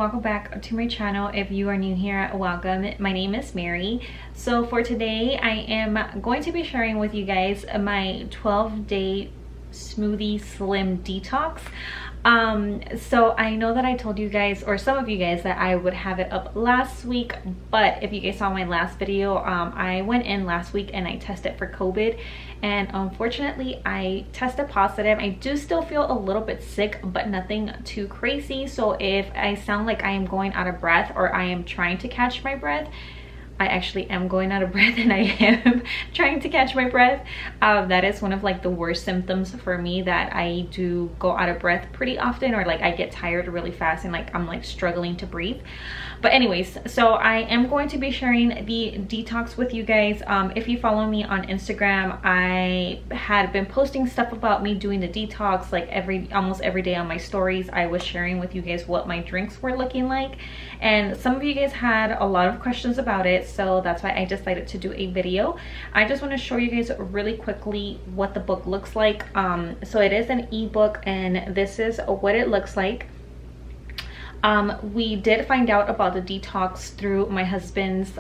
welcome back to my channel. If you are new here, welcome. My name is Mary. So for today, I am going to be sharing with you guys my 12-day smoothie slim detox. So I know that I told you guys, or some of you guys, that I would have it up last week, but if you guys saw my last video, I went in last week and I tested for COVID, and unfortunately I tested positive. I do still feel a little bit sick, but nothing too crazy. So if I sound like I am going out of breath or I am trying to catch my breath, I actually am going out of breath and I am trying to catch my breath. That is one of like the worst symptoms for me, that I do go out of breath pretty often, or like I get tired really fast and like I'm like struggling to breathe. But anyways, so I am going to be sharing the detox with you guys. If you follow me on Instagram, I had been posting stuff about me doing the detox like almost every day on my stories. I was sharing with you guys what my drinks were looking like, and some of you guys had a lot of questions about it, so that's why I decided to do a video. I just want to show you guys really quickly what the book looks like. So it is an ebook, and this is what it looks like. We did find out about the detox through my husband's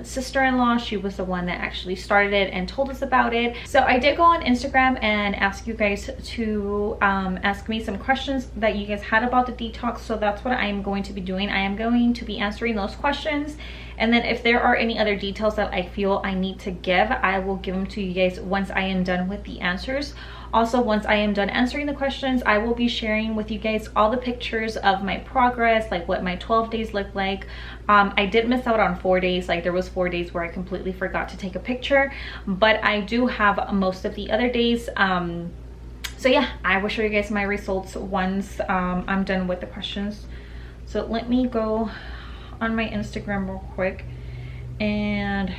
sister-in-law. She was the one that actually started it and told us about it. So I did go on Instagram and ask you guys to ask me some questions that you guys had about the detox. So that's what I'm going to be doing. I am going to be answering those questions, and then if there are any other details that I feel I need to give, I will give them to you guys once I am done with the answers. Also, once I am done answering the questions, I will be sharing with you guys all the pictures of my progress, like what my 12 days look like. I did miss out on 4 days. Like there was 4 days where I completely forgot to take a picture, but I do have most of the other days. So yeah, I will show you guys my results once I'm done with the questions. So let me go on my Instagram real quick and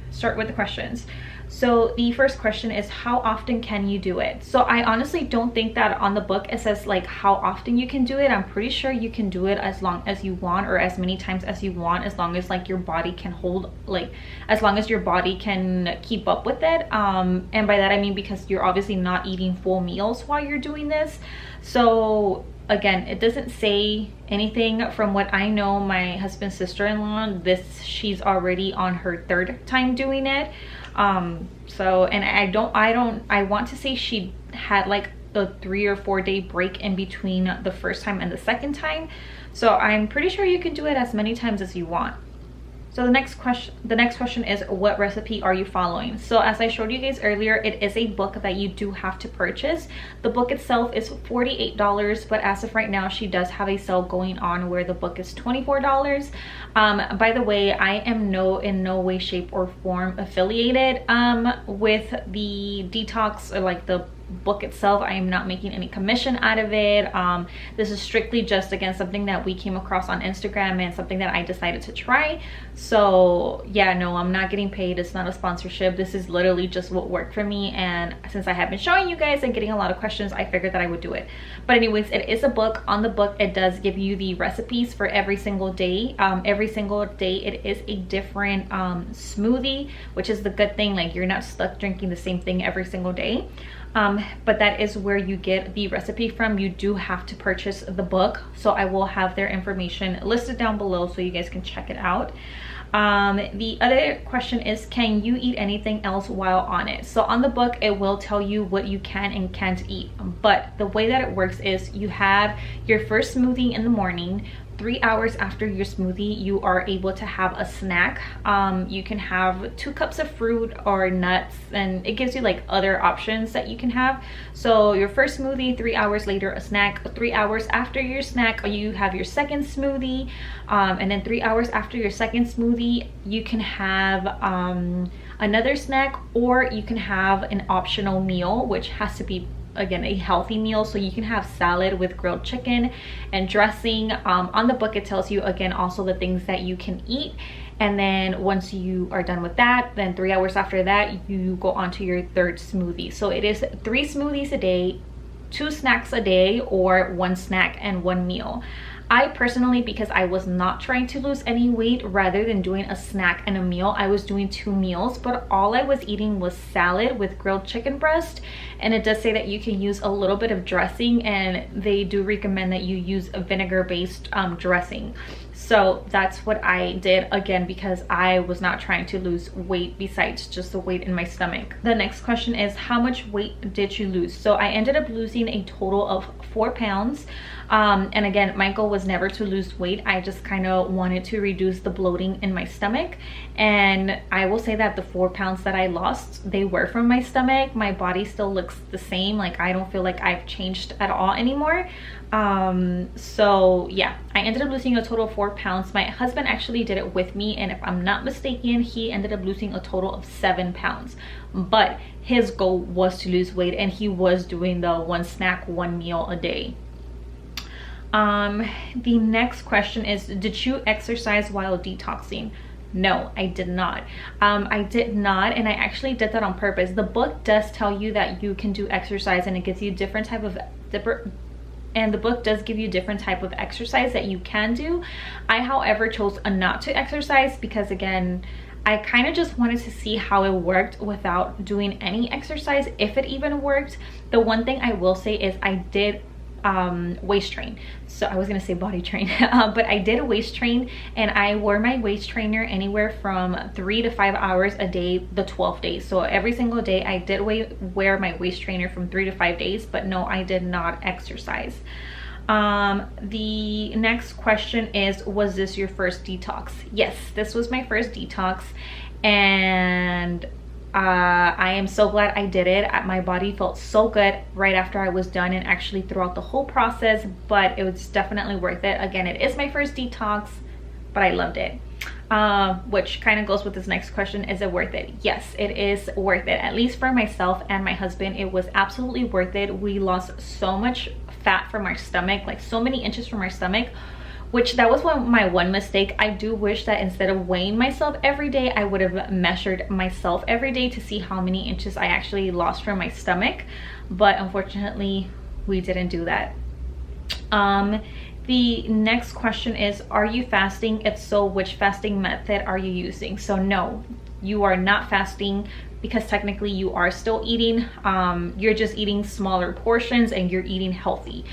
start with the questions. So the first question is, how often can you do it? So I honestly don't think that on the book it says like how often you can do it. I'm pretty sure you can do it as long as you want, or as many times as you want, as long as like your body can hold, like as long as your body can keep up with it. And by that I mean because you're obviously not eating full meals while you're doing this. So again, it doesn't say anything. From what I know, my husband's sister-in-law, she's already on her 3rd time doing it. So, and I want to say she had like a 3 or 4 day break in between the first time and the second time. So I'm pretty sure you can do it as many times as you want. So the next question is, what recipe are you following? So as I showed you guys earlier, it is a book that you do have to purchase. The book itself is $48, but as of right now, she does have a sale going on where the book is $24. By the way, I am in no way, shape, or form affiliated with the detox, or like the book itself. I am not making any commission out of it. This is strictly just, again, something that we came across on Instagram and something that I decided to try. So yeah, no, I'm not getting paid. It's not a sponsorship. This is literally just what worked for me, and since I have been showing you guys and getting a lot of questions, I figured that I would do it. But anyways, it is a book. On the book, it does give you the recipes for every single day. Every single day it is a different smoothie, which is the good thing. Like you're not stuck drinking the same thing every single day. But that is where you get the recipe from. You do have to purchase the book, so I will have their information listed down below so you guys can check it out. The other question is, can you eat anything else while on it? So on the book, it will tell you what you can and can't eat, but the way that it works is you have your first smoothie in the morning. 3 hours after your smoothie, you are able to have a snack. You can have 2 cups of fruit or nuts, and it gives you like other options that you can have. So your first smoothie, 3 hours later a snack. 3 hours after your snack, you have your second smoothie, and then 3 hours after your second smoothie, you can have another snack, or you can have an optional meal, which has to be, again, a healthy meal. So you can have salad with grilled chicken and dressing. On the book, it tells you, again, also the things that you can eat. And then once you are done with that, then 3 hours after that, you go on to your 3rd smoothie. So it is 3 smoothies a day, 2 snacks a day, or 1 snack and 1 meal. I personally, because I was not trying to lose any weight, rather than doing a snack and a meal, I was doing 2 meals, but all I was eating was salad with grilled chicken breast. And it does say that you can use a little bit of dressing, and they do recommend that you use a vinegar based dressing. So that's what I did, again, because I was not trying to lose weight besides just the weight in my stomach. The next question is, how much weight did you lose? So I ended up losing a total of 4 pounds. And again, my goal was never to lose weight. I just kind of wanted to reduce the bloating in my stomach. And I will say that the 4 pounds that I lost, they were from my stomach. My body still looks the same. Like, I don't feel like I've changed at all anymore. So yeah, I ended up losing a total of 4 pounds. My husband actually did it with me, and if I'm not mistaken, he ended up losing a total of 7 pounds. But his goal was to lose weight, and he was doing the 1 snack, 1 meal a day. The next question is, did you exercise while detoxing? No, I did not. I did not, and I actually did that on purpose. The book does tell you that you can do exercise, and it gives you different type of and the book does give you different type of exercise that you can do. I, however, chose not to exercise because, again, I kind of just wanted to see how it worked without doing any exercise, if it even worked. The one thing I will say is I did waist train. So I was gonna say body train, but I did a waist train, and I wore my waist trainer anywhere from 3 to 5 hours a day, the 12 days. So every single day I did wear my waist trainer from 3 to 5 days, but no, I did not exercise. The next question is, was this your first detox? Yes, this was my first detox, and I am so glad I did it. My body felt so good right after I was done, and actually throughout the whole process, but it was definitely worth it. Again, it is my first detox, but I loved it. Which kind of goes with this next question, is it worth it? Yes, it is worth it. At least for myself and my husband, it was absolutely worth it. We lost so much fat from our stomach, like so many inches from our stomach, which that was my one mistake. I do wish that instead of weighing myself every day, I would have measured myself every day to see how many inches I actually lost from my stomach, but unfortunately we didn't do that. The next question is, are you fasting? If so, which fasting method are you using? So no, you are not fasting, because technically you are still eating. You're just eating smaller portions, and you're eating healthy.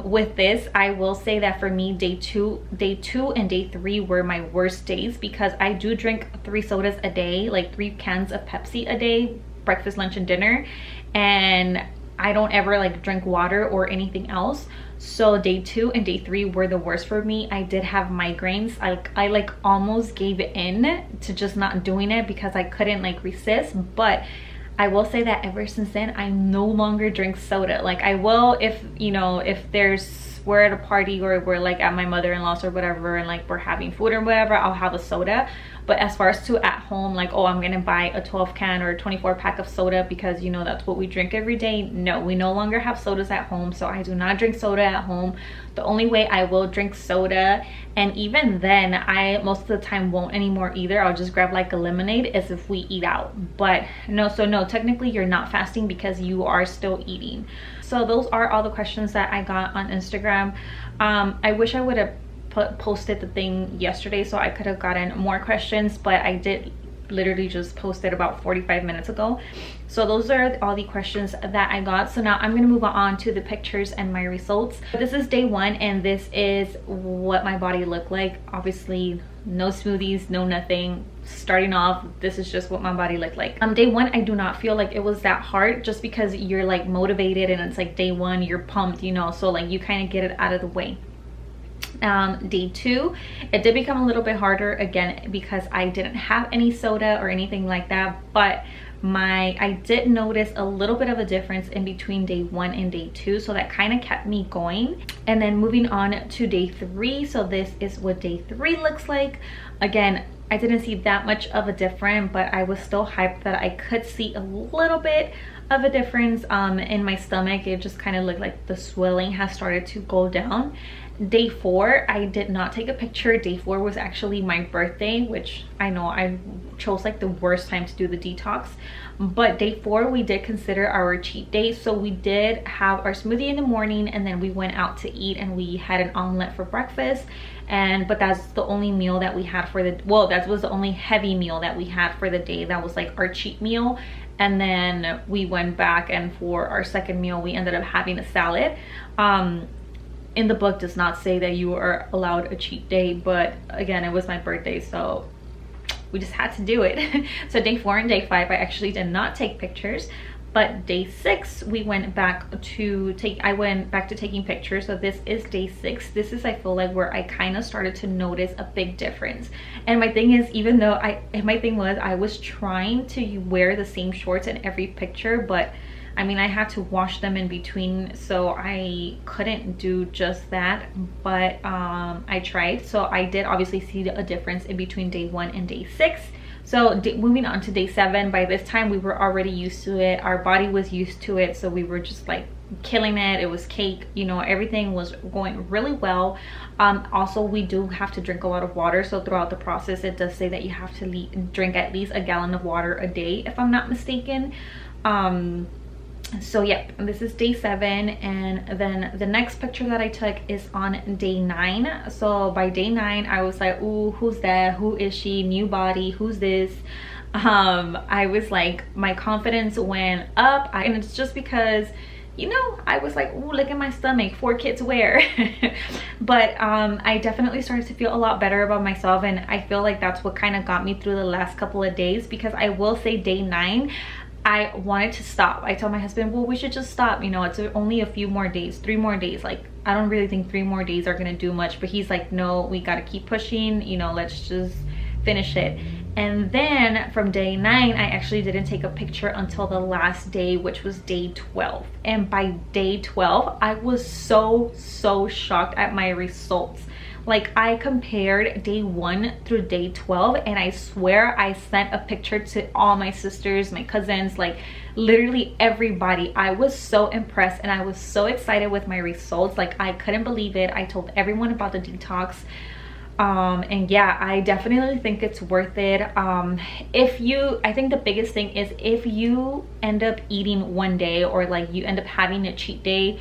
With this, I will say that for me, day two and day 3 were my worst days, because I do drink 3 sodas a day, like 3 cans of Pepsi a day, breakfast, lunch, and dinner, and I don't ever like drink water or anything else. So day 2 and day 3 were the worst for me. I did have migraines. I like almost gave in to just not doing it because I couldn't like resist. But I will say that ever since then, I no longer drink soda. Like, I will if, you know, if we're at a party or we're like at my mother-in-law's or whatever, and like we're having food or whatever, I'll have a soda. But as far as to at home, like, oh, I'm gonna buy a 12 can or a 24 pack of soda because, you know, that's what we drink every day. No, we no longer have sodas at home, so I do not drink soda at home. The only way I will drink soda, and even then I most of the time won't anymore either, I'll just grab like a lemonade, is if we eat out. But no, so no, technically you're not fasting because you are still eating. So those are all the questions that I got on Instagram. I wish I would have posted the thing yesterday so I could have gotten more questions, but I did literally just post it about 45 minutes ago. So those are all the questions that I got. So now I'm going to move on to the pictures and my results. This is day 1, and this is what my body looked like. Obviously no smoothies, no nothing. Starting off, this is just what my body looked like. Day 1, I do not feel like it was that hard, just because you're like motivated and it's like day 1, you're pumped, you know, so like you kind of get it out of the way. Day 2, it did become a little bit harder again because I didn't have any soda or anything like that, but I did notice a little bit of a difference in between day 1 and day 2, so that kind of kept me going. And then moving on to day 3, so this is what day 3 looks like. Again, I didn't see that much of a difference, but I was still hyped that I could see a little bit of a difference in my stomach. It just kind of looked like the swelling has started to go down. Day 4, I did not take a picture. Day 4 was actually my birthday, which I know I chose like the worst time to do the detox. But day 4, we did consider our cheat day. So we did have our smoothie in the morning, and then we went out to eat and we had an omelet for breakfast. But that's the only meal that we had for the, well, that was the only heavy meal that we had for the day. That was like our cheat meal. And then we went back, and for our second meal we ended up having a salad. In the book does not say that you are allowed a cheat day, but again, it was my birthday, so we just had to do it. So day 4 and day 5 I actually did not take pictures, but day 6 we went back to I went back to taking pictures. So this is day 6. This is, I feel like, where I kind of started to notice a big difference. And my thing is, even though my thing was I was trying to wear the same shorts in every picture, but I mean, I had to wash them in between, so I couldn't do just that. But I tried. So I did obviously see a difference in between day 1 and day 6. So moving on to day 7, by this time we were already used to it. Our body was used to it, so we were just like killing it. It was cake, you know, everything was going really well. Also, we do have to drink a lot of water, so throughout the process it does say that you have to drink at least a gallon of water a day, if I'm not mistaken. So yeah, this is day 7, and then the next picture that I took is on day 9. So by day 9 I was like, ooh, who's that? Who is she? New body, who's this? I was like, my confidence went up, and it's just because, you know, I was like, ooh, look at my stomach, 4 kids wear. But I definitely started to feel a lot better about myself, and I feel like that's what kind of got me through the last couple of days. Because I will say day 9 I wanted to stop. I told my husband, well, we should just stop, you know, it's only a few more days, 3 more days. Like, I don't really think 3 more days are gonna do much. But he's like, no, we gotta keep pushing, you know, let's just finish it. And then from day 9 I actually didn't take a picture until the last day, which was day 12. And by day 12 I was so shocked at my results. Like, I compared day 1 through day 12, and I swear I sent a picture to all my sisters, my cousins, like literally everybody. I was so impressed and I was so excited with my results. Like, I couldn't believe it. I told everyone about the detox. And yeah, I definitely think it's worth it. I think the biggest thing is, if you end up eating one day, or like you end up having a cheat day,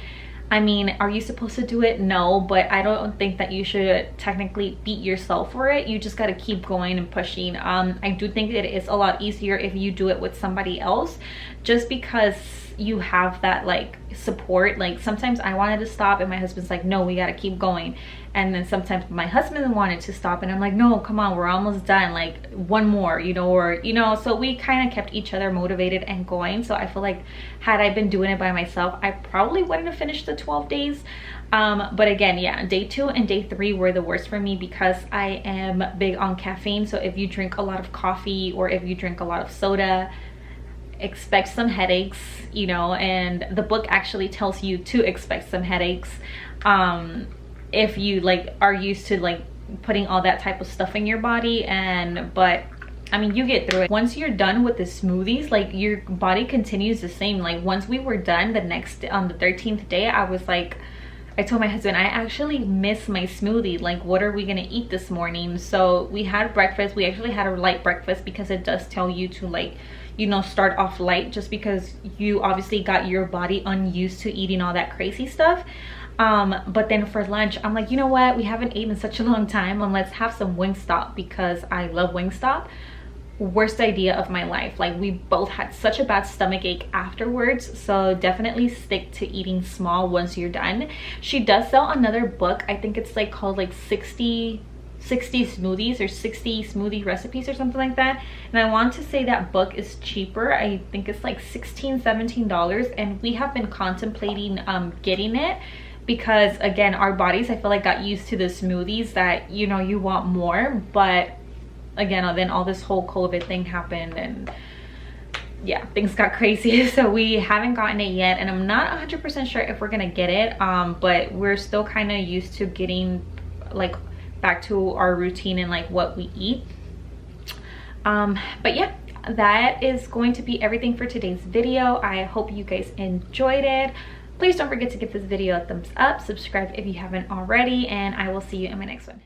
I mean, are you supposed to do it? No, but I don't think that you should technically beat yourself for it. You just got to keep going and pushing. I do think it is a lot easier if you do it with somebody else, just because you have that like support. Like, sometimes I wanted to stop and my husband's like, no, we got to keep going. And then sometimes my husband wanted to stop and I'm like, no, come on, we're almost done, like one more, you know, or, you know. So we kind of kept each other motivated and going. So I feel like had I been doing it by myself, I probably wouldn't have finished the 12 days. But again, yeah, day 2 and day 3 were the worst for me, because I am big on caffeine. So if you drink a lot of coffee or if you drink a lot of soda, expect some headaches, you know. And the book actually tells you to expect some headaches if you like are used to like putting all that type of stuff in your body. But I mean, you get through it. Once you're done with the smoothies, like, your body continues the same. Like, once we were done, on the 13th day, I was like, I told my husband, I actually miss my smoothie. Like, what are we gonna eat this morning? So we had breakfast. We actually had a light breakfast, because it does tell you to, like, you know, start off light, just because you obviously got your body unused to eating all that crazy stuff. But then for lunch, I'm like, you know what, we haven't eaten in such a long time, and let's have some Wingstop, because I love Wingstop. Worst idea of my life. Like, we both had such a bad stomach ache afterwards. So definitely stick to eating small once you're done. She does sell another book, I think it's like called like 60 smoothies or 60 smoothie recipes or something like that. And I want to say that book is cheaper. I think it's like $16-17, and we have been contemplating getting it, because again, our bodies, I feel like, got used to the smoothies that, you know, you want more. But again, then all this whole COVID thing happened, and yeah, things got crazy. So we haven't gotten it yet, and I'm not 100% sure if we're gonna get it, but we're still kind of used to getting like back to our routine and like what we eat. But yeah, that is going to be everything for today's video. I hope you guys enjoyed it. Please don't forget to give this video a thumbs up, subscribe if you haven't already, and I will see you in my next one.